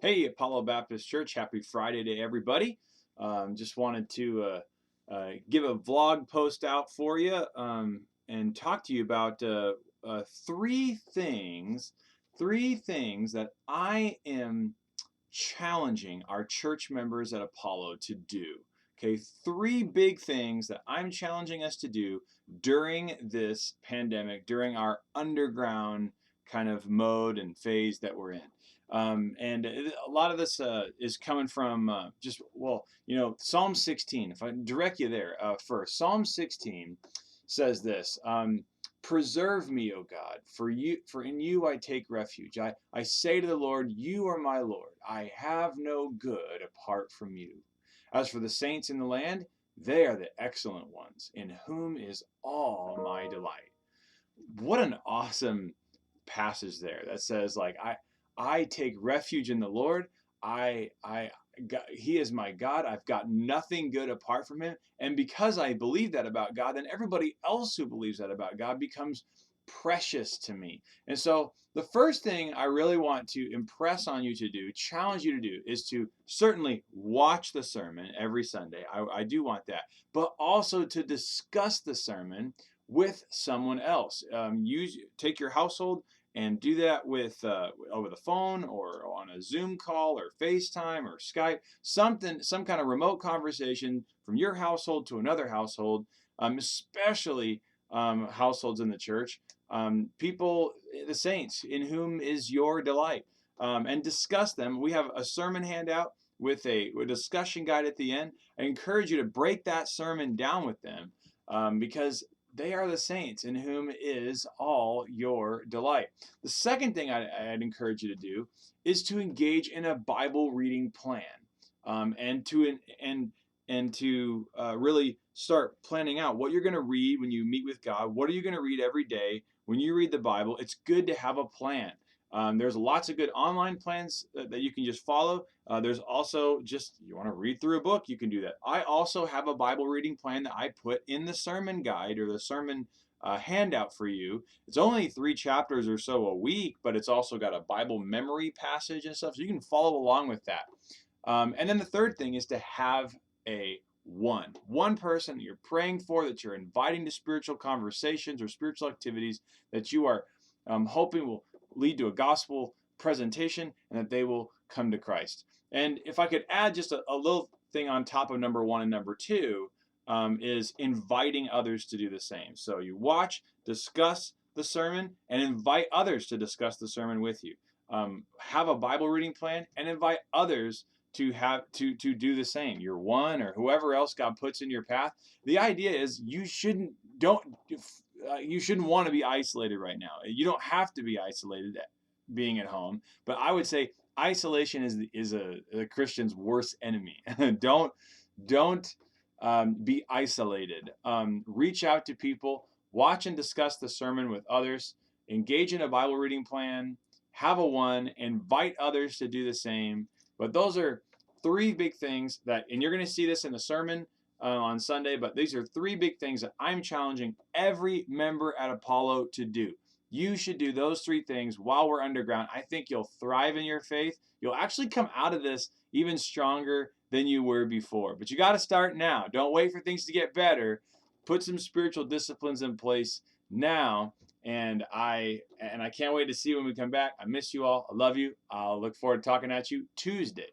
Hey, Apollo Baptist Church, happy Friday to everybody. Just wanted to give a vlog post out for you and talk to you about three things that I am challenging our church members at Apollo to do. Okay, three big things that I'm challenging us to do during this pandemic, during our underground kind of mode and phase that we're in. And a lot of this is coming from Psalm 16. If I direct you there first, Psalm 16 says this. Preserve me, O God, for in you I take refuge. I say to the Lord, you are my Lord. I have no good apart from you. As for the saints in the land, they are the excellent ones, in whom is all my delight. What an awesome passage there that says I take refuge in the Lord. I he is my God. I've got nothing good apart from him. And because I believe that about God, then everybody else who believes that about God becomes precious to me. And so the first thing I really want to impress on you to do, challenge you to do, is to certainly watch the sermon every Sunday. I do want that. But also to discuss the sermon with someone else. Take your household and do that with over the phone or on a Zoom call or FaceTime or Skype, some kind of remote conversation from your household to another household, especially households in the church, people, the saints, in whom is your delight, and discuss them. We have a sermon handout with a discussion guide at the end. I encourage you to break that sermon down with them because they are the saints in whom is all your delight. The second thing I'd encourage you to do is to engage in a Bible reading plan, and to really start planning out what you're going to read when you meet with God. What are you going to read every day when you read the Bible? It's good to have a plan. There's lots of good online plans that you can just follow. There's also just, you want to read through a book, you can do that. I also have a Bible reading plan that I put in the sermon guide or the sermon handout for you. It's only 3 chapters or so a week, but it's also got a Bible memory passage and stuff, so you can follow along with that. And then the third thing is to have a one person that you're praying for, that you're inviting to spiritual conversations or spiritual activities that you are hoping will lead to a gospel presentation and that they will come to Christ. And if I could add just a little thing on top of number 1 and number 2, is inviting others to do the same. So you watch, discuss the sermon, and invite others to discuss the sermon with you. Have a Bible reading plan and invite others to do the same. Your one or whoever else God puts in your path. The idea is you shouldn't want to be isolated right now. You don't have to be isolated being at home, but I would say isolation is a Christian's worst enemy. Don't be isolated. Reach out to people, watch and discuss the sermon with others, engage in a Bible reading plan, have a one, invite others to do the same. But those are 3 big things and you're going to see this in the sermon on Sunday, but these are 3 big things that I'm challenging every member at Apollo to do. You should do those 3 things while we're underground. I think you'll thrive in your faith. You'll actually come out of this even stronger than you were before. But you got to start now. Don't wait for things to get better. Put some spiritual disciplines in place now. And I can't wait to see you when we come back. I miss you all. I love you. I'll look forward to talking at you Tuesday.